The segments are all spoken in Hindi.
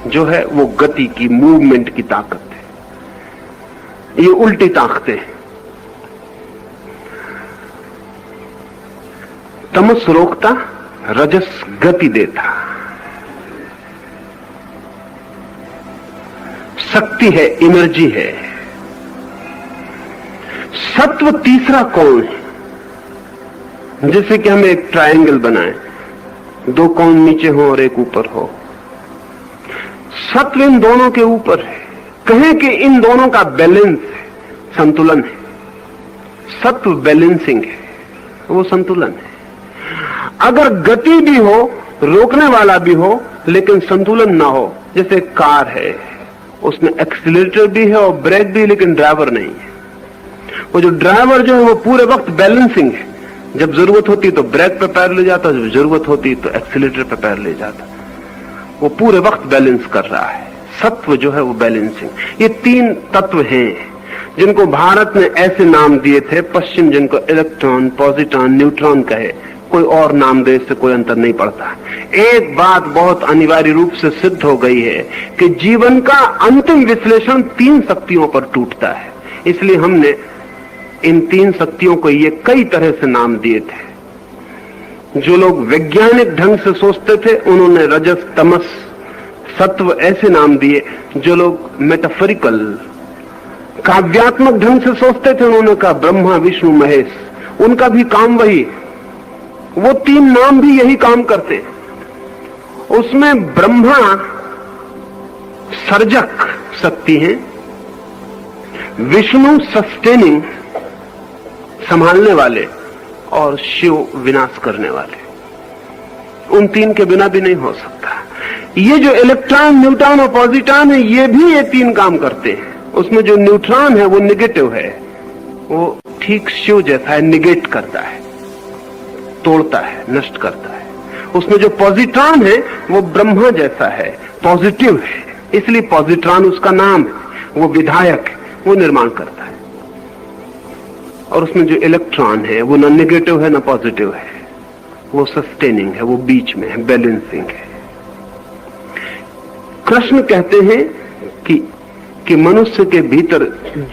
जो है वो गति की, मूवमेंट की ताकत है। ये उल्टी ताकतें हैं। तमस रोकता, रजस गति देता। शक्ति है, एनर्जी है। सत्व तीसरा कौन है? जैसे कि हम एक ट्रायंगल बनाएं, दो कौन नीचे हो और एक ऊपर हो। सत्व इन दोनों के ऊपर है। कहें कि इन दोनों का बैलेंस है, संतुलन है। सत्व बैलेंसिंग है, वो संतुलन है। अगर गति भी हो, रोकने वाला भी हो, लेकिन संतुलन ना हो, जैसे कार है, उसमें एक्सीलरेटर भी है और ब्रेक भी, लेकिन ड्राइवर नहीं है। वो जो ड्राइवर जो है वो पूरे वक्त बैलेंसिंग है। जब जरूरत होती तो ब्रेक पे पैर ले जाता, जब जरूरत होती तो एक्सीलरेटर पे पैर ले जाता। वो पूरे वक्त बैलेंस कर रहा है। सत्व जो है वो बैलेंसिंग। ये तीन तत्व हैं जिनको भारत ने ऐसे नाम दिए थे, पश्चिम जिनको इलेक्ट्रॉन, पॉजिट्रॉन, न्यूट्रॉन कहे। कोई और नाम दे, इससे कोई अंतर नहीं पड़ता। एक बात बहुत अनिवार्य रूप से सिद्ध हो गई है कि जीवन का अंतिम विश्लेषण तीन शक्तियों पर टूटता है। इसलिए हमने इन तीन शक्तियों को ये कई तरह से नाम दिए थे। जो लोग वैज्ञानिक ढंग से सोचते थे उन्होंने रजस, तमस, सत्व ऐसे नाम दिए। जो लोग मेटाफोरिकल, काव्यात्मक ढंग से सोचते थे उन्होंने कहा ब्रह्मा, विष्णु, महेश। उनका भी काम वही, वो तीन नाम भी यही काम करते। उसमें ब्रह्मा सर्जक शक्ति है, विष्णु सस्टेनिंग, संभालने वाले, और शिव विनाश करने वाले। उन तीन के बिना भी नहीं हो सकता। ये जो इलेक्ट्रॉन, न्यूट्रॉन और पॉजिट्रॉन है, ये भी ये तीन काम करते हैं। उसमें जो न्यूट्रॉन है वो नेगेटिव है, वो ठीक शिव जैसा है, निगेट करता है, तोड़ता है, नष्ट करता है। उसमें जो पॉजिट्रॉन है वो ब्रह्मा जैसा है, पॉजिटिव है, इसलिए पॉजिट्रॉन उसका नाम है। वो विधायक है, वो निर्माण करता है। और उसमें जो इलेक्ट्रॉन है वो न नेगेटिव है न पॉजिटिव है, वो सस्टेनिंग है, वो बीच में है, बैलेंसिंग है। कृष्ण कहते हैं कि मनुष्य के भीतर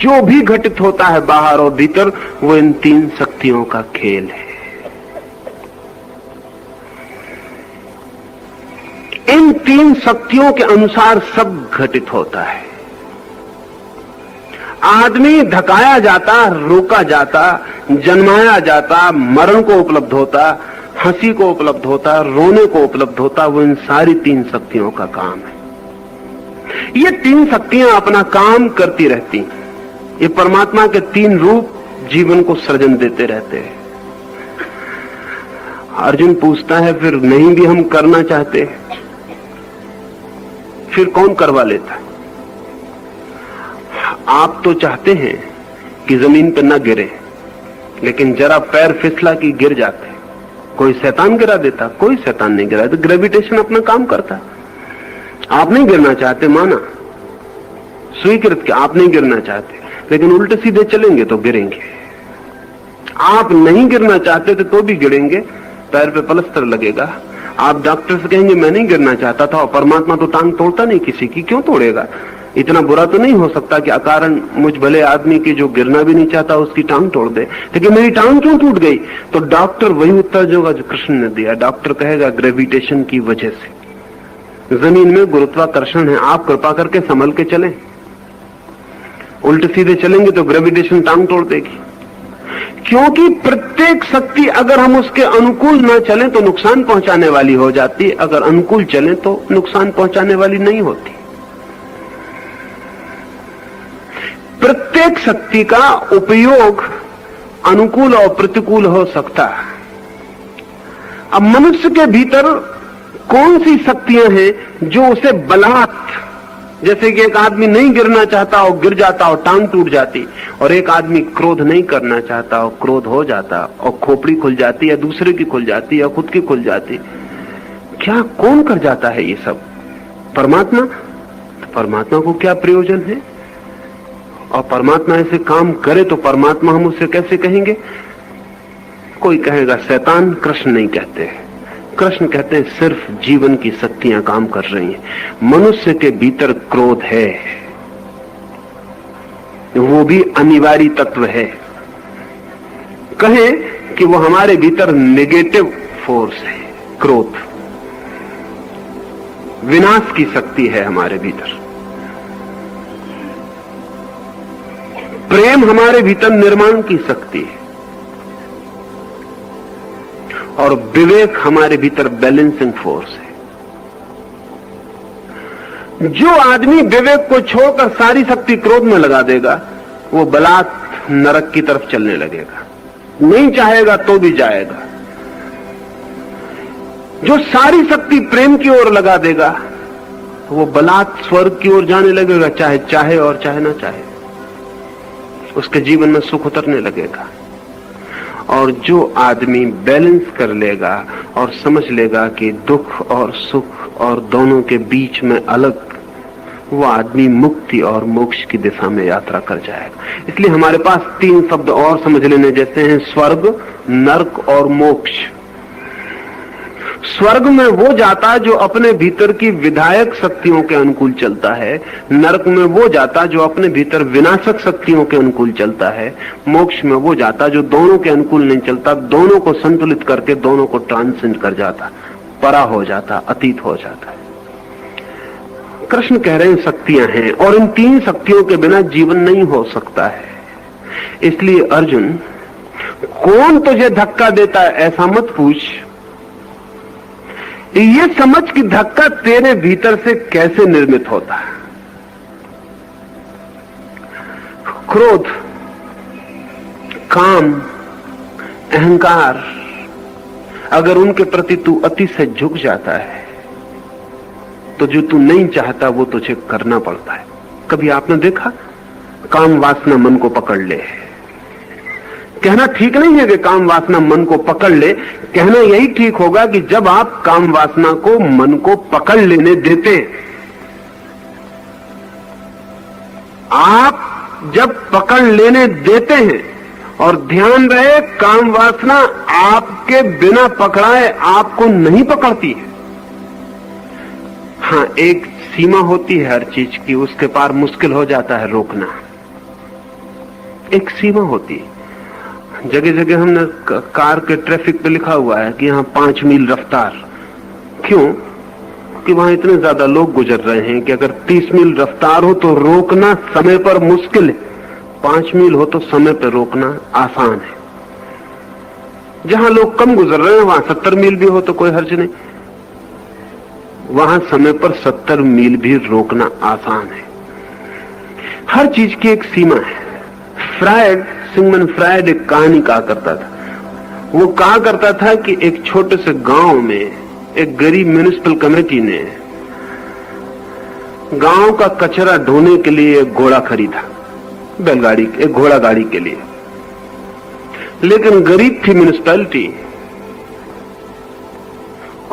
जो भी घटित होता है, बाहर और भीतर, वो इन तीन शक्तियों का खेल है। इन तीन शक्तियों के अनुसार सब घटित होता है। आदमी धकाया जाता, रोका जाता, जन्माया जाता, मरण को उपलब्ध होता, हंसी को उपलब्ध होता, रोने को उपलब्ध होता, वो इन सारी तीन शक्तियों का काम है। ये तीन शक्तियां अपना काम करती रहती। ये परमात्मा के तीन रूप जीवन को सृजन देते रहते हैं। अर्जुन पूछता है फिर नहीं भी हम करना चाहते, फिर कौन करवा लेता? आप तो चाहते हैं कि जमीन पर ना गिरे, लेकिन जरा पैर फिसला कि गिर जाते। कोई शैतान गिरा देता? कोई शैतान नहीं गिरा। तो ग्रेविटेशन अपना काम करता। आप नहीं गिरना चाहते, माना, स्वीकृत कि आप नहीं गिरना चाहते, लेकिन उल्टे सीधे चलेंगे तो गिरेंगे। आप नहीं गिरना चाहते थे तो भी गिरेंगे, पैर पे पलस्तर लगेगा। आप डॉक्टर से कहेंगे मैं नहीं गिरना चाहता था, और परमात्मा तो टांग तोड़ता नहीं किसी की, क्यों तोड़ेगा? इतना बुरा तो नहीं हो सकता कि अकारण मुझ भले आदमी की जो गिरना भी नहीं चाहता उसकी टांग तोड़ दे। लेकिन मेरी टांग क्यों टूट गई? तो डॉक्टर वही उत्तर देगा जो कृष्ण ने दिया। डॉक्टर कहेगा ग्रेविटेशन की वजह से, जमीन में गुरुत्वाकर्षण है, आप कृपा करके संभल के चलें। उल्टे सीधे चलेंगे तो ग्रेविटेशन टांग तोड़ देगी। क्योंकि प्रत्येक शक्ति अगर हम उसके अनुकूल ना चलें तो नुकसान पहुंचाने वाली हो जाती, अगर अनुकूल चलें तो नुकसान पहुंचाने वाली नहीं होती। प्रत्येक शक्ति का उपयोग अनुकूल और प्रतिकूल हो सकता है। अब मनुष्य के भीतर कौन सी शक्तियां हैं जो उसे बलात्, जैसे कि एक आदमी नहीं गिरना चाहता और गिर जाता और टांग टूट जाती, और एक आदमी क्रोध नहीं करना चाहता और क्रोध हो जाता और खोपड़ी खुल जाती, या दूसरे की खुल जाती या खुद की खुल जाती। क्या कौन कर जाता है ये सब? परमात्मा। तो परमात्मा को क्या प्रयोजन है? और परमात्मा ऐसे काम करे तो परमात्मा हम उसे कैसे कहेंगे? कोई कहेगा शैतान, कृष्ण नहीं कहते। कृष्ण कहते हैं सिर्फ जीवन की शक्तियां काम कर रही हैं। मनुष्य के भीतर क्रोध है, वो भी अनिवार्य तत्व है। कहें कि वो हमारे भीतर नेगेटिव फोर्स है। क्रोध विनाश की शक्ति है हमारे भीतर। प्रेम हमारे भीतर निर्माण की शक्ति है, और विवेक हमारे भीतर बैलेंसिंग फोर्स है। जो आदमी विवेक को छोड़कर सारी शक्ति क्रोध में लगा देगा, वो बलात् नरक की तरफ चलने लगेगा, नहीं चाहेगा तो भी जाएगा। जो सारी शक्ति प्रेम की ओर लगा देगा, वो बलात् स्वर्ग की ओर जाने लगेगा, चाहे चाहे और चाहे ना चाहे। उसके जीवन में सुख उतरने लगेगा। और जो आदमी बैलेंस कर लेगा और समझ लेगा कि दुख और सुख और दोनों के बीच में अलग, वो आदमी मुक्ति और मोक्ष की दिशा में यात्रा कर जाएगा। इसलिए हमारे पास 3 शब्द और समझ लेने जैसे हैं, स्वर्ग, नरक और मोक्ष। स्वर्ग में वो जाता जो अपने भीतर की विधायक शक्तियों के अनुकूल चलता है, नरक में वो जाता जो अपने भीतर विनाशक शक्तियों के अनुकूल चलता है, मोक्ष में वो जाता जो दोनों के अनुकूल नहीं चलता, दोनों को संतुलित करके दोनों को ट्रांसेंड कर जाता, परा हो जाता, अतीत हो जाता है। कृष्ण कह रहे हैं शक्तियां हैं, और इन 3 शक्तियों के बिना जीवन नहीं हो सकता है। इसलिए अर्जुन, कौन तुझे धक्का देता है ऐसा मत पूछ, ये समझ कि धक्का तेरे भीतर से कैसे निर्मित होता है। क्रोध, काम, अहंकार, अगर उनके प्रति तू अति से झुक जाता है तो जो तू नहीं चाहता वो तुझे करना पड़ता है। कभी आपने देखा काम वासना मन को पकड़ ले? कहना ठीक नहीं है कि काम वासना मन को पकड़ ले, कहना यही ठीक होगा कि जब आप काम वासना को मन को पकड़ लेने देते, आप जब पकड़ लेने देते हैं, और ध्यान रहे काम वासना आपके बिना पकड़ाए आपको नहीं पकड़ती है। हाँ, एक सीमा होती है हर चीज की, उसके पार मुश्किल हो जाता है रोकना। एक सीमा होती है। जगह जगह हमने कार के ट्रैफिक पे लिखा हुआ है कि यहाँ 5 मील रफ्तार। क्यों? कि वहां इतने ज्यादा लोग गुजर रहे हैं कि अगर 30 मील रफ्तार हो तो रोकना समय पर मुश्किल है, 5 मील हो तो समय पर रोकना आसान है। जहां लोग कम गुजर रहे हैं वहां 70 मील भी हो तो कोई हर्ज नहीं, वहां समय पर 70 मील भी रोकना आसान है। हर चीज की एक सीमा है। सिगमंड फ्रायड एक कहानी कहा करता था। वो कहा करता था कि एक छोटे से गांव में एक गरीब म्युनिसिपल कमेटी ने गांव का कचरा ढोने के लिए एक घोड़ा खरीदा, बैलगाड़ी, एक घोड़ा गाड़ी के लिए। लेकिन गरीब थी म्युनिसिपैलिटी,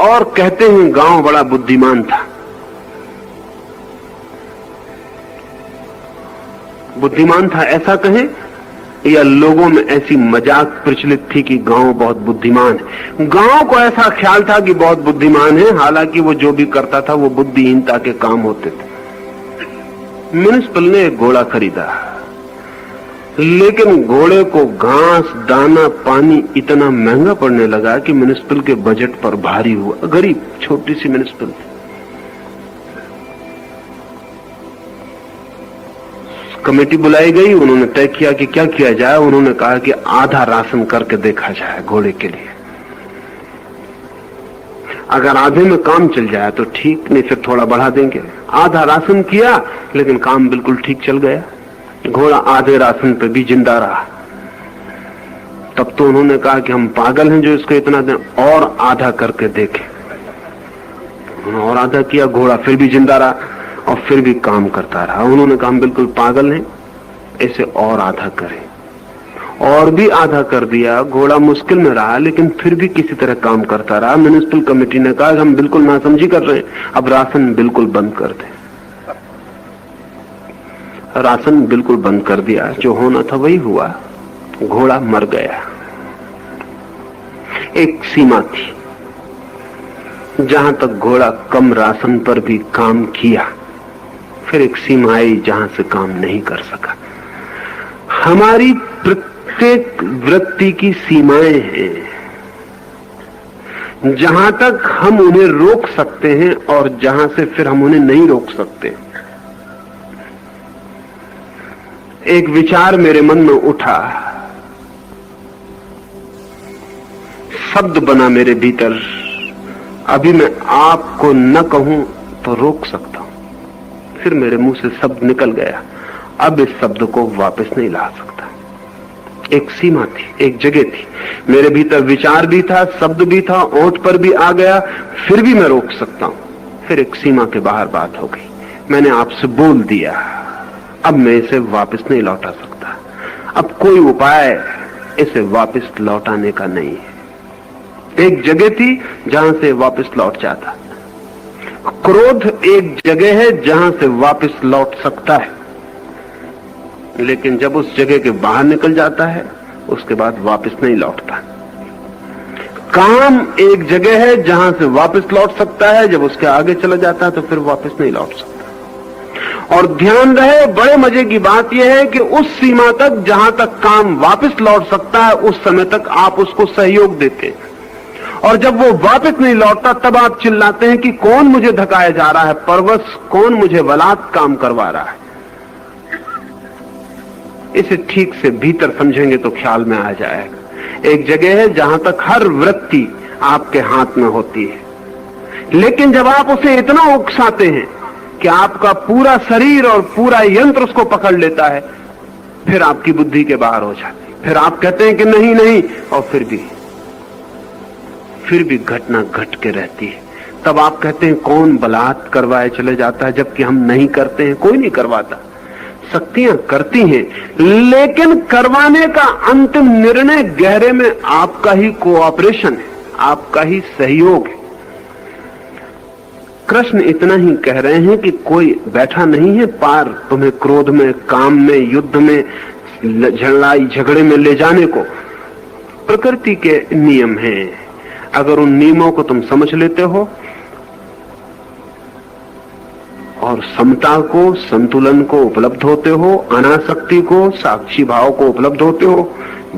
और कहते हैं गांव बड़ा बुद्धिमान था। बुद्धिमान था ऐसा कहें, या लोगों में ऐसी मजाक प्रचलित थी कि गांव बहुत बुद्धिमान है। गांव को ऐसा ख्याल था कि बहुत बुद्धिमान है, हालांकि वो जो भी करता था वो बुद्धिहीनता के काम होते थे। म्युनिसिपल ने एक घोड़ा खरीदा, लेकिन घोड़े को घास, दाना, पानी इतना महंगा पड़ने लगा कि म्युनिसिपल के बजट पर भारी हुआ। गरीब छोटी सी म्युनिसिपल थी। कमेटी बुलाई गई, उन्होंने तय किया कि क्या किया जाए। उन्होंने कहा कि आधा राशन करके देखा जाए घोड़े के लिए। अगर आधे में काम चल जाए तो ठीक, नहीं फिर थोड़ा बढ़ा देंगे। आधा राशन किया, लेकिन काम बिल्कुल ठीक चल गया। घोड़ा आधे राशन पे भी जिंदा रहा। तब तो उन्होंने कहा कि हम पागल हैं जो इसको इतना दें, और आधा करके देखें। उन्होंने और आधा किया, घोड़ा फिर भी जिंदा रहा और फिर भी काम करता रहा। उन्होंने कहा हम बिल्कुल पागल हैं, इसे और आधा करें। और भी आधा कर दिया। घोड़ा मुश्किल में रहा, लेकिन फिर भी किसी तरह काम करता रहा। म्युनिसिपल कमेटी ने कहा हम बिल्कुल नासमझी कर रहे हैं, अब राशन बिल्कुल बंद कर दें। राशन बिल्कुल बंद कर दिया। जो होना था वही हुआ, घोड़ा मर गया। एक सीमा थी। जहां तक घोड़ा कम राशन पर भी काम किया, फिर एक सीमा आई जहां से काम नहीं कर सका। हमारी प्रत्येक वृत्ति की सीमाएं हैं, जहां तक हम उन्हें रोक सकते हैं और जहां से फिर हम उन्हें नहीं रोक सकते। एक विचार मेरे मन में उठा, शब्द बना मेरे भीतर, अभी मैं आपको न कहूं तो रोक सकता हूं। फिर मेरे मुंह से शब्द निकल गया, अब इस शब्द को वापस नहीं ला सकता। एक सीमा थी, एक जगह थी, मेरे भीतर विचार भी था, शब्द भी था, ओंठ पर भी आ गया, फिर भी मैं रोक सकता हूं। फिर एक सीमा के बाहर बात हो गई, मैंने आपसे बोल दिया, अब मैं इसे वापस नहीं लौटा सकता। अब कोई उपाय इसे वापस लौटाने का नहीं है। एक जगह थी जहां से वापस लौट जाता। क्रोध एक जगह है जहां से वापस लौट सकता है, लेकिन जब उस जगह के बाहर निकल जाता है उसके बाद वापस नहीं लौटता। काम एक जगह है जहां से वापस लौट सकता है, जब उसके आगे चला जाता है तो फिर वापस नहीं लौट सकता। और ध्यान रहे, बड़े मजे की बात यह है कि उस सीमा तक जहां तक काम वापस लौट सकता है उस समय तक आप उसको सहयोग देते हैं, और जब वो वापस नहीं लौटता तब आप चिल्लाते हैं कि कौन मुझे धकाया जा रहा है, परवश कौन मुझे बलात् काम करवा रहा है। इसे ठीक से भीतर समझेंगे तो ख्याल में आ जाएगा। एक जगह है जहां तक हर वृत्ति आपके हाथ में होती है, लेकिन जब आप उसे इतना उकसाते हैं कि आपका पूरा शरीर और पूरा यंत्र उसको पकड़ लेता है, फिर आपकी बुद्धि के बाहर हो जाती है। फिर आप कहते हैं कि नहीं नहीं, और फिर भी घटना घट के रहती है। तब आप कहते हैं कौन बलात् करवाए चले जाता है, जबकि हम नहीं करते हैं, कोई नहीं करवाता। शक्तियां करती हैं, लेकिन करवाने का अंतिम निर्णय गहरे में आपका ही कोऑपरेशन है, आपका ही सहयोग है। कृष्ण इतना ही कह रहे हैं कि कोई बैठा नहीं है पार तुम्हें क्रोध में, काम में, युद्ध में, लड़ाई झगड़े में ले जाने को। प्रकृति के नियम हैं, अगर उन नियमों को तुम समझ लेते हो और समता को, संतुलन को उपलब्ध होते हो, अनासक्ति को, साक्षी भाव को उपलब्ध होते हो,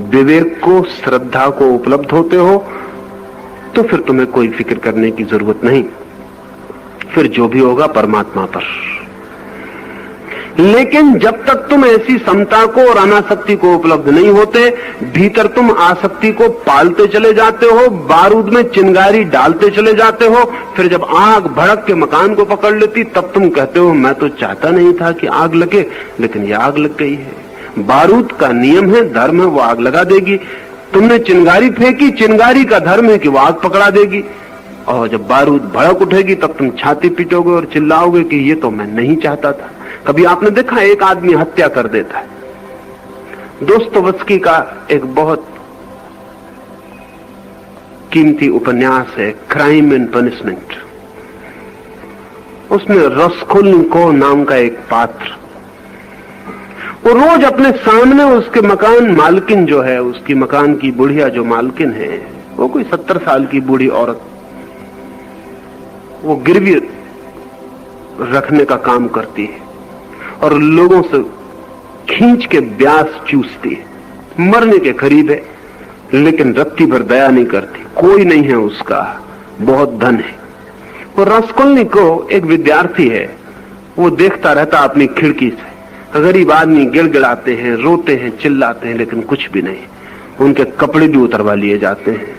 विवेक को, श्रद्धा को उपलब्ध होते हो, तो फिर तुम्हें कोई फिक्र करने की जरूरत नहीं। फिर जो भी होगा परमात्मा पर। लेकिन जब तक तुम ऐसी समता को और अनासक्ति को उपलब्ध नहीं होते, भीतर तुम आसक्ति को पालते चले जाते हो, बारूद में चिंगारी डालते चले जाते हो। फिर जब आग भड़क के मकान को पकड़ लेती तब तुम कहते हो मैं तो चाहता नहीं था कि आग लगे, लेकिन ये आग लग गई है। बारूद का नियम है, धर्म है, वो आग लगा देगी। तुमने चिंगारी फेंकी, चिंगारी का धर्म है कि वो आग पकड़ा देगी। और जब बारूद भड़क उठेगी तब तुम छाती पीटोगे और चिल्लाओगे कि ये तो मैं नहीं चाहता था। कभी आपने देखा एक आदमी हत्या कर देता है? दोस्तोयेवस्की का एक बहुत कीमती उपन्यास है क्राइम एंड पनिशमेंट। उसमें रस्कोल्निकोव नाम का एक पात्र, वो रोज अपने सामने उसके मकान मालकिन जो है, उसकी मकान की बुढ़िया जो मालकिन है, वो कोई 70 साल की बूढ़ी औरत, वो गिरवी रखने का काम करती है और लोगों से खींच के ब्यास चूसती है। मरने के करीब है, लेकिन रत्ती भर दया नहीं करती। कोई नहीं है उसका, बहुत धन है। वो रस्कोल्निकोव एक विद्यार्थी है, वो देखता रहता अपनी खिड़की से। गरीब आदमी गिड़गिड़ाते हैं, रोते हैं, चिल्लाते हैं, लेकिन कुछ भी नहीं। उनके कपड़े भी उतरवा लिए जाते हैं।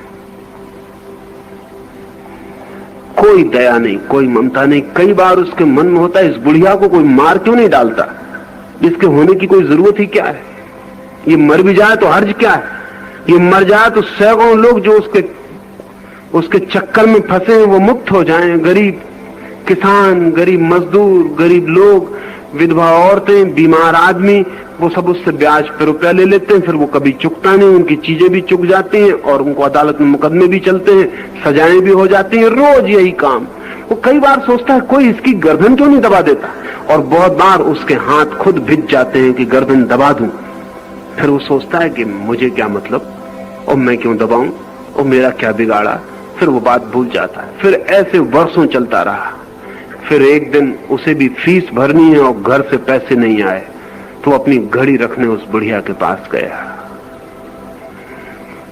कोई दया नहीं, कोई ममता नहीं। कई बार उसके मन में होता है इस बुढ़िया को कोई मार क्यों नहीं डालता, इसके होने की कोई जरूरत ही क्या है? ये मर भी जाए तो हर्ज क्या है? ये मर जाए तो सैकड़ों लोग जो उसके चक्कर में फंसे हैं वो मुक्त हो जाएं। गरीब किसान, गरीब मजदूर, गरीब लोग, विधवा औरतें, बीमार आदमी, वो सब उससे ब्याज पे रुपया ले लेते हैं। फिर वो कभी चुकता नहीं, उनकी चीजें भी चुक जाती हैं और उनको अदालत में मुकदमे भी चलते हैं, सजाएं भी हो जाती हैं। रोज यही काम। वो कई बार सोचता है कोई इसकी गर्दन क्यों नहीं दबा देता, और बहुत बार उसके हाथ खुद भिज जाते हैं कि गर्दन दबा दूं। फिर वो सोचता है कि मुझे क्या मतलब, और मैं क्यों दबाऊं, और मेरा क्या बिगाड़ा। फिर वो बात भूल जाता है। फिर ऐसे वर्षों चलता रहा। फिर एक दिन उसे भी फीस भरनी है और घर से पैसे नहीं आए, तो अपनी घड़ी रखने उस बुढ़िया के पास गया।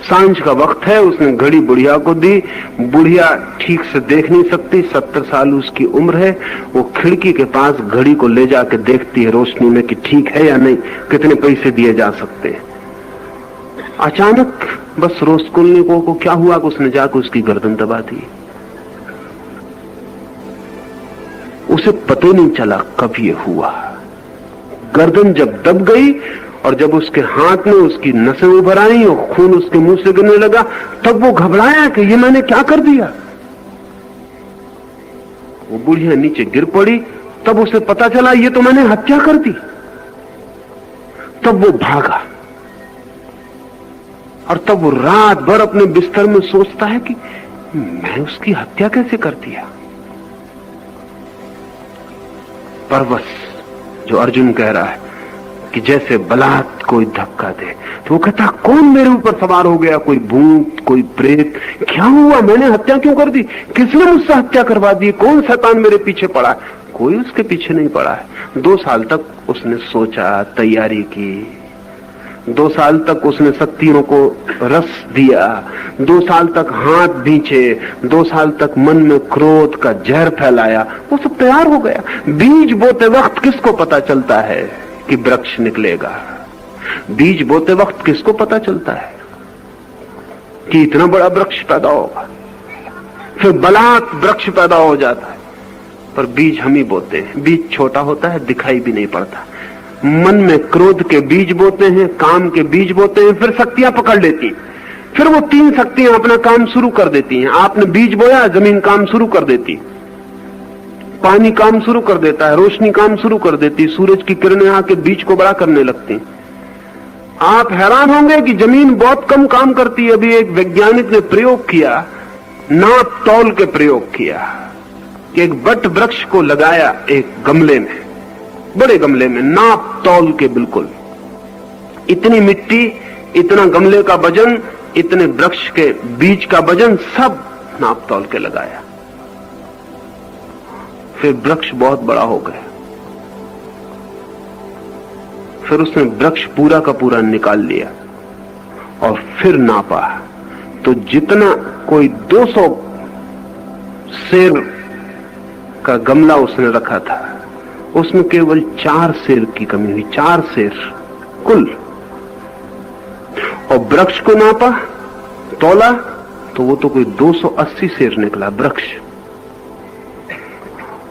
सांझ का वक्त है, उसने घड़ी बुढ़िया को दी। बुढ़िया ठीक से देख नहीं सकती, 70 साल उसकी उम्र है। वो खिड़की के पास घड़ी को ले जाके देखती है रोशनी में कि ठीक है या नहीं, कितने पैसे दिए जा सकते हैं। अचानक बस रोस्कुलनिकोव को क्या हुआ कि उसने जाकर उसकी गर्दन दबा दी। उसे पता नहीं चला कब ये हुआ। गर्दन जब दब गई और जब उसके हाथ में उसकी नसें उभर आई और खून उसके मुंह से गिरने लगा, तब वो घबराया कि ये मैंने क्या कर दिया। वो बुढ़िया नीचे गिर पड़ी, तब उसे पता चला ये तो मैंने हत्या कर दी। तब वो भागा और तब वो रात भर अपने बिस्तर में सोचता है कि मैं उसकी हत्या कैसे कर दिया। परवश जो अर्जुन कह रहा है कि जैसे बलात् कोई धक्का दे, तो वो कहता कौन मेरे ऊपर सवार हो गया, कोई भूत, कोई प्रेत, क्या हुआ, मैंने हत्या क्यों कर दी, किसने मुझसे हत्या करवा दी, कौन शैतान मेरे पीछे पड़ा है। कोई उसके पीछे नहीं पड़ा है। 2 साल तक उसने सोचा, तैयारी की, 2 साल तक उसने शक्तियों को रस दिया, 2 साल तक हाथ भींचे, 2 साल तक मन में क्रोध का जहर फैलाया, वो सब तैयार हो गया। बीज बोते वक्त किसको पता चलता है कि वृक्ष निकलेगा? बीज बोते वक्त किसको पता चलता है कि इतना बड़ा वृक्ष पैदा होगा? फिर बलात् वृक्ष पैदा हो जाता है, पर बीज हम ही बोते हैं। बीज छोटा होता है, दिखाई भी नहीं पड़ता। मन में क्रोध के बीज बोते हैं, काम के बीज बोते हैं, फिर शक्तियां पकड़ लेती, फिर वो 3 शक्तियां अपना काम शुरू कर देती हैं। आपने बीज बोया, जमीन काम शुरू कर देती, पानी काम शुरू कर देता है, रोशनी काम शुरू कर देती, सूरज की किरणें आके बीज को बड़ा करने लगती। आप हैरान होंगे कि जमीन बहुत कम काम करती है। अभी एक वैज्ञानिक ने प्रयोग किया, नाप तौल के प्रयोग किया कि एक बट वृक्ष को लगाया एक गमले में, बड़े गमले में, नाप तौल के बिल्कुल, इतनी मिट्टी, इतना गमले का वजन, इतने वृक्ष के बीज का वजन, सब नाप तौल के लगाया। फिर वृक्ष बहुत बड़ा हो गया। फिर उसने वृक्ष पूरा का पूरा निकाल लिया और फिर नापा, तो जितना कोई 200 सेर का गमला उसने रखा था, उसमें केवल 4 सेर की कमी हुई, 4 सेर कुल। और वृक्ष को नापा, तोला, तो वो तो कोई 280 सेर निकला वृक्ष,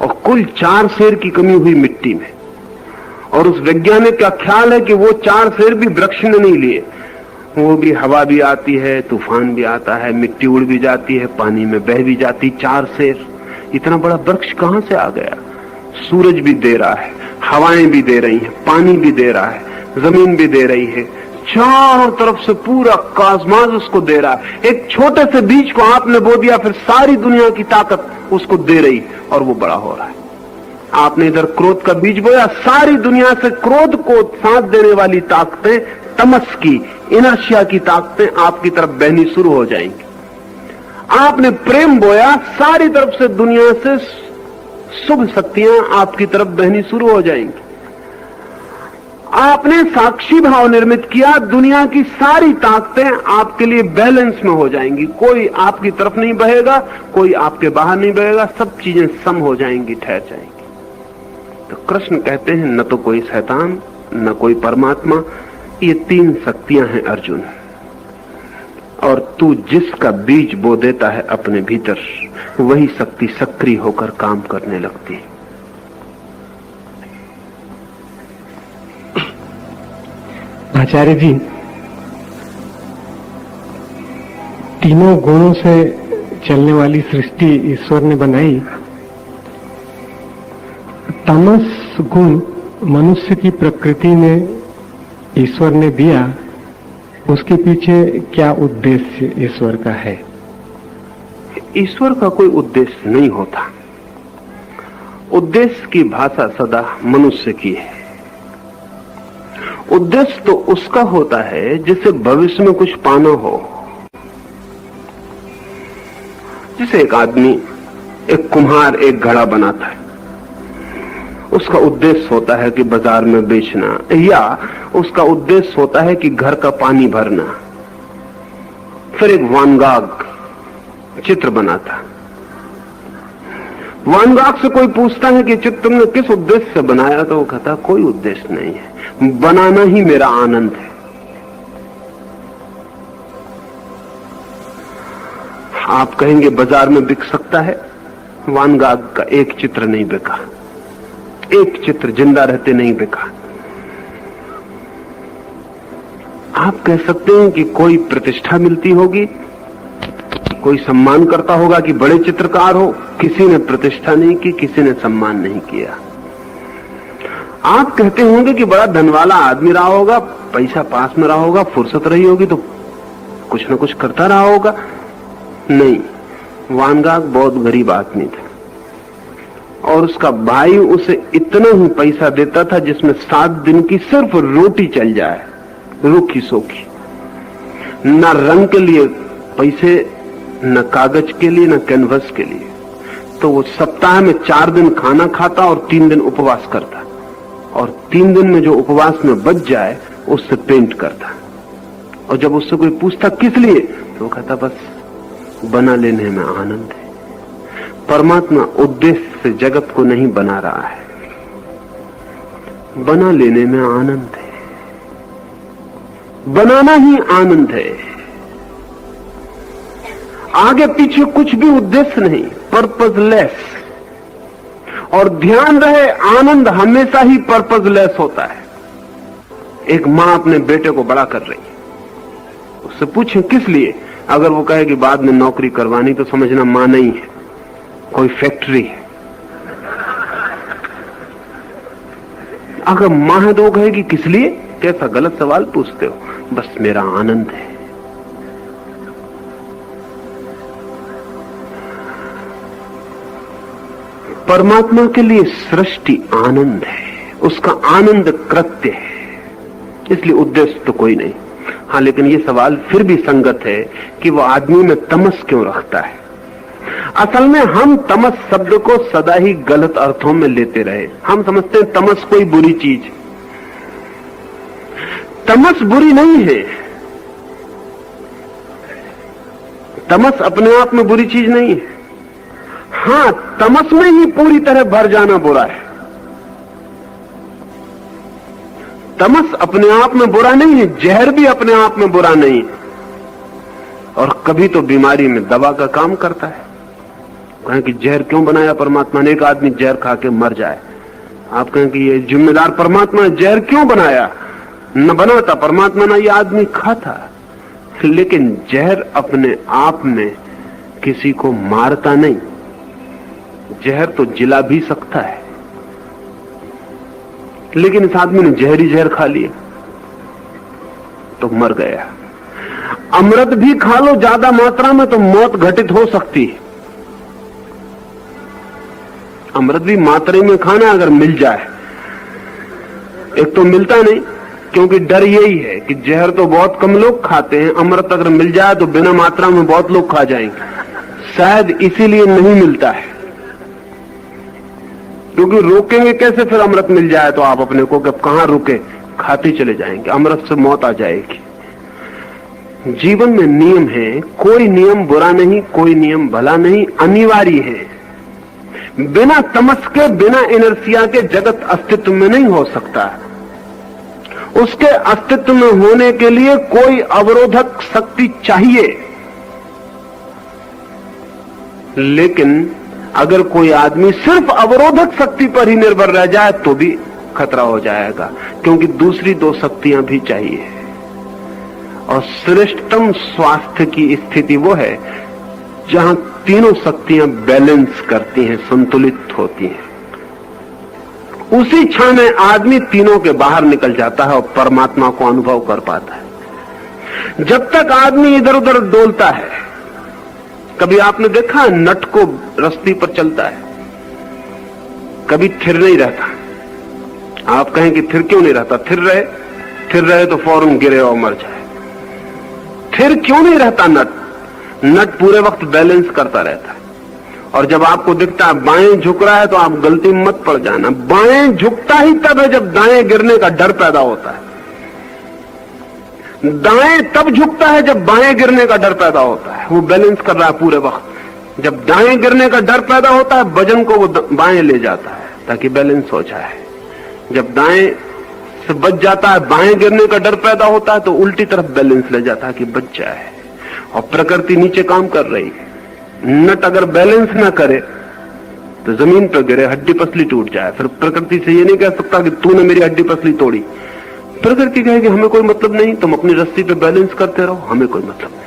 और कुल 4 सेर की कमी हुई मिट्टी में। और उस वैज्ञानिक का ख्याल है कि वो 4 सेर भी वृक्ष ने नहीं लिए, वो भी हवा भी आती है, तूफान भी आता है, मिट्टी उड़ भी जाती है, पानी में बह भी जाती। 4 सेर, इतना बड़ा वृक्ष कहां से आ गया? सूरज भी दे रहा है, हवाएं भी दे रही हैं, पानी भी दे रहा है, जमीन भी दे रही है, चारों तरफ से पूरा कास्मास उसको दे रहा है। एक छोटे से बीज को आपने बो दिया, फिर सारी दुनिया की ताकत उसको दे रही और वो बड़ा हो रहा है। आपने इधर क्रोध का बीज बोया, सारी दुनिया से क्रोध को साथ देने वाली ताकतें, तमस की, इनर्शिया की ताकतें आपकी तरफ बहनी शुरू हो जाएंगी। आपने प्रेम बोया, सारी तरफ से दुनिया से शुभ शक्तियां आपकी तरफ बहनी शुरू हो जाएंगी। आपने साक्षी भाव निर्मित किया, दुनिया की सारी ताकतें आपके लिए बैलेंस में हो जाएंगी। कोई आपकी तरफ नहीं बहेगा, कोई आपके बाहर नहीं बहेगा, सब चीजें सम हो जाएंगी, ठहर जाएंगी। तो कृष्ण कहते हैं न तो कोई शैतान, न कोई परमात्मा, ये 3 शक्तियां हैं अर्जुन। और तू जिसका बीज बो देता है अपने भीतर, वही शक्ति सक्रिय होकर काम करने लगती है। आचार्य जी, तीनों गुणों से चलने वाली सृष्टि ईश्वर ने बनाई। तमस गुण मनुष्य की प्रकृति में ईश्वर ने दिया, उसके पीछे क्या उद्देश्य ईश्वर का है? ईश्वर का कोई उद्देश्य नहीं होता। उद्देश्य की भाषा सदा मनुष्य की है। उद्देश्य तो उसका होता है जिसे भविष्य में कुछ पाना हो। जिसे एक आदमी, एक कुम्हार एक घड़ा बनाता है, उसका उद्देश्य होता है कि बाजार में बेचना, या उसका उद्देश्य होता है कि घर का पानी भरना। फिर एक वान गाग चित्र बनाता। वान गाग से कोई पूछता है कि चित्र तुमने किस उद्देश्य से बनाया, तो वो कहता कोई उद्देश्य नहीं है, बनाना ही मेरा आनंद है। आप कहेंगे बाजार में बिक सकता है? वान गाग का एक चित्र नहीं बिका, एक चित्र जिंदा रहते नहीं बिका। आप कह सकते हैं कि कोई प्रतिष्ठा मिलती होगी, कोई सम्मान करता होगा कि बड़े चित्रकार हो। किसी ने प्रतिष्ठा नहीं की, किसी ने सम्मान नहीं किया। आप कहते होंगे कि बड़ा धनवाला आदमी रहा होगा, पैसा पास में रहा होगा, फुर्सत रही होगी तो कुछ न कुछ करता रहा होगा। नहीं, वान गाग बहुत गरीब आदमी था और उसका भाई उसे इतना ही पैसा देता था जिसमें 7 दिन की सिर्फ रोटी चल जाए, रूखी सोखी। न रंग के लिए पैसे, न कागज के लिए, न कैनवस के लिए। तो वो सप्ताह में 4 दिन खाना खाता और 3 दिन उपवास करता, और 3 दिन में जो उपवास में बच जाए उससे पेंट करता। और जब उससे कोई पूछता किस लिए, तो वो कहता बस बना लेने में आनंद है। परमात्मा उद्देश्य से जगत को नहीं बना रहा है, बना लेने में आनंद है, बनाना ही आनंद है। आगे पीछे कुछ भी उद्देश्य नहीं, पर्पजलेस। और ध्यान रहे, आनंद हमेशा ही पर्पजलेस होता है। एक मां अपने बेटे को बड़ा कर रही है, उससे पूछे किस लिए? अगर वो कहे कि बाद में नौकरी करवानी, तो समझना मां नहीं है, कोई फैक्ट्री है। अगर मां है तो वो कहेगी किस लिए? कैसा गलत सवाल पूछते हो? बस मेरा आनंद है। परमात्मा के लिए सृष्टि आनंद है, उसका आनंद कृत्य है, इसलिए उद्देश्य तो कोई नहीं। हाँ, लेकिन ये सवाल फिर भी संगत है कि वो आदमी में तमस क्यों रखता है। असल में हम तमस शब्द को सदा ही गलत अर्थों में लेते रहे। हम समझते हैं तमस कोई बुरी चीज। तमस बुरी नहीं है, तमस अपने आप में बुरी चीज नहीं है। हां, तमस में ही पूरी तरह भर जाना बुरा है। तमस अपने आप में बुरा नहीं है, जहर भी अपने आप में बुरा नहीं है। और कभी तो बीमारी में दवा का काम करता है। कहें कि जहर क्यों बनाया परमात्मा ने? एक आदमी जहर खा के मर जाए, आप कहें कि ये जिम्मेदार परमात्मा ने जहर क्यों बनाया? न बनाता परमात्मा, ना ये आदमी खाता। लेकिन जहर अपने आप में किसी को मारता नहीं। जहर तो जिला भी सकता है, लेकिन इस आदमी ने जहरी जहर खा लिया तो मर गया। अमृत भी खा लो ज्यादा मात्रा में तो मौत घटित हो सकती है। अमृत भी मात्रा में खाना अगर मिल जाए। एक तो मिलता नहीं, क्योंकि डर यही है कि जहर तो बहुत कम लोग खाते हैं, अमृत अगर मिल जाए तो बिना मात्रा में बहुत लोग खा जाएंगे। शायद इसीलिए नहीं मिलता है, क्योंकि रोकेंगे कैसे? फिर अमृत मिल जाए तो आप अपने को कब कहां रुके, खाते चले जाएंगे, अमृत से मौत आ जाएगी। जीवन में नियम है, कोई नियम बुरा नहीं, कोई नियम भला नहीं, अनिवार्य है। बिना तमस के, बिना इनर्सिया के जगत अस्तित्व में नहीं हो सकता। उसके अस्तित्व में होने के लिए कोई अवरोधक शक्ति चाहिए। लेकिन अगर कोई आदमी सिर्फ अवरोधक शक्ति पर ही निर्भर रह जाए तो भी खतरा हो जाएगा, क्योंकि दूसरी 2 शक्तियां भी चाहिए। और श्रेष्ठतम स्वास्थ्य की स्थिति वो है जहां तीनों शक्तियां बैलेंस करती हैं, संतुलित होती हैं। उसी क्षण में आदमी तीनों के बाहर निकल जाता है और परमात्मा को अनुभव कर पाता है। जब तक आदमी इधर उधर डोलता है, कभी आपने देखा नट को रस्सी पर चलता है, कभी थिर नहीं रहता। आप कहें कि थिर क्यों नहीं रहता? थिर रहे तो फौरन गिरे और मर जाए। थिर क्यों नहीं रहता नट? नट पूरे वक्त बैलेंस करता रहता है, और जब आपको दिखता है बाएं झुक रहा है तो आप गलती में मत पड़ जाना। बाएं झुकता ही तब है जब दाएं गिरने का डर पैदा होता है। दाएं तब झुकता है जब बाएं गिरने का डर पैदा होता है। वो बैलेंस कर रहा है पूरे वक्त। जब दाएं गिरने का डर पैदा होता है, वजन को वो बाएं ले जाता है ताकि बैलेंस हो जाए। जब दाएं से बच जाता है, बाएं गिरने का डर पैदा होता है, तो उल्टी तरफ बैलेंस ले जाता है कि बच जाए। और प्रकृति नीचे काम कर रही है। नट अगर बैलेंस ना करे तो जमीन पर गिरे, हड्डी पसली टूट जाए। फिर प्रकृति से ये नहीं कह सकता कि तूने मेरी हड्डी पसली तोड़ी। प्रकृति कहेगी हमें कोई मतलब नहीं, तुम अपनी रस्सी पे बैलेंस करते रहो, हमें कोई मतलब नहीं।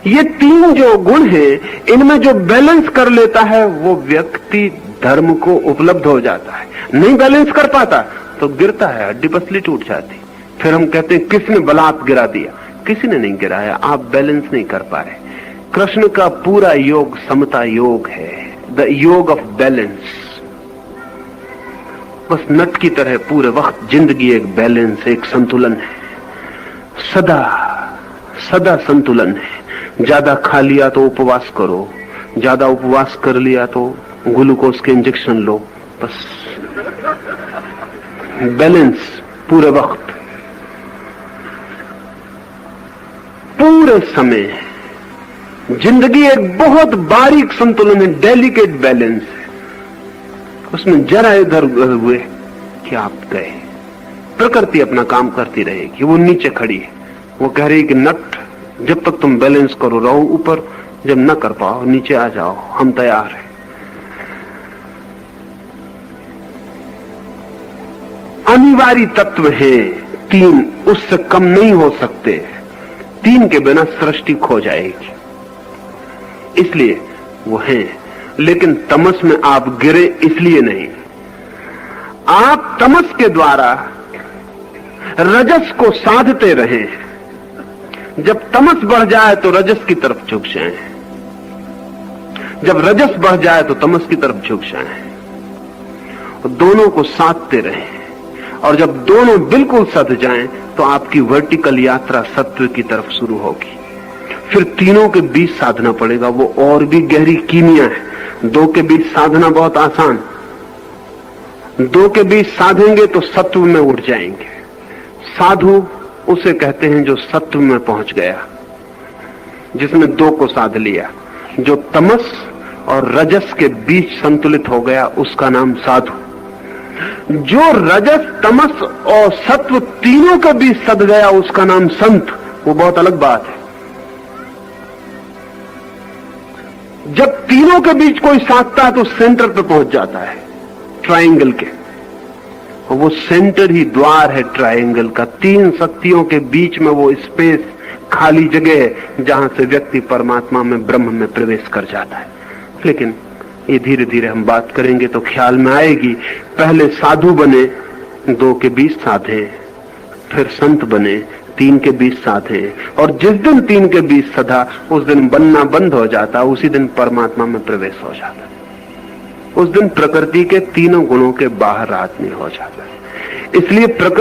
ये तीन जो गुण हैं, इनमें जो बैलेंस कर लेता है वो व्यक्ति धर्म को उपलब्ध हो जाता है। नहीं बैलेंस कर पाता तो गिरता है, हड्डी पसली टूट जाती। फिर हम कहते हैं किसने बलात् गिरा दिया। किसी ने नहीं गिराया, आप बैलेंस नहीं कर पा रहे। कृष्ण का पूरा योग समता योग है, द योग ऑफ बैलेंस। बस नट की तरह पूरे वक्त जिंदगी एक बैलेंस, एक संतुलन है, सदा सदा संतुलन है। ज्यादा खा लिया तो उपवास करो, ज्यादा उपवास कर लिया तो ग्लूकोज के इंजेक्शन लो। बस बैलेंस पूरे वक्त, पूरे समय। जिंदगी एक बहुत बारीक संतुलन है, डेलिकेट बैलेंस है। उसमें जरा इधर उधर हुए कि आप गए। प्रकृति अपना काम करती रहेगी, वो नीचे खड़ी है। वो कह रही कि नट जब तक तुम बैलेंस करो रहो ऊपर, जब न कर पाओ नीचे आ जाओ, हम तैयार हैं। अनिवार्य तत्व है तीन, उससे कम नहीं हो सकते। तीन के बिना सृष्टि खो जाएगी, इसलिए वो है। लेकिन तमस में आप गिरे इसलिए नहीं। आप तमस के द्वारा रजस को साधते रहे। जब तमस बढ़ जाए तो रजस की तरफ झुक जाएं, जब रजस बढ़ जाए तो तमस की तरफ झुक जाएं। दोनों को साधते रहें, और जब दोनों बिल्कुल सध जाएं तो आपकी वर्टिकल यात्रा सत्व की तरफ शुरू होगी। फिर तीनों के बीच साधना पड़ेगा, वो और भी गहरी कीमिया है। दो के बीच साधना बहुत आसान। दो के बीच साधेंगे तो सत्व में उठ जाएंगे। साधु उसे कहते हैं जो सत्व में पहुंच गया, जिसने दो को साध लिया। जो तमस और रजस के बीच संतुलित हो गया उसका नाम साधु। जो रजस तमस और सत्व तीनों के बीच सध गया उसका नाम संत। वो बहुत अलग बात है। जब तीनों के बीच कोई साधता है तो सेंटर पे पहुंच जाता है, ट्रायंगल के। और वो सेंटर ही द्वार है ट्रायंगल का। तीन शक्तियों के बीच में वो स्पेस, खाली जगह है जहां से व्यक्ति परमात्मा में, ब्रह्म में प्रवेश कर जाता है। लेकिन ये धीरे धीरे हम बात करेंगे तो ख्याल में आएगी। पहले साधु बने, दो के बीच साधे, फिर संत बने, तीन के बीच साधे। और जिस दिन तीन के बीच सधा उस दिन बनना बंद हो जाता, उसी दिन परमात्मा में प्रवेश हो जाता। उस दिन प्रकृति के तीनों गुणों के बाहर आदमी हो जाता है। इसलिए प्रकृति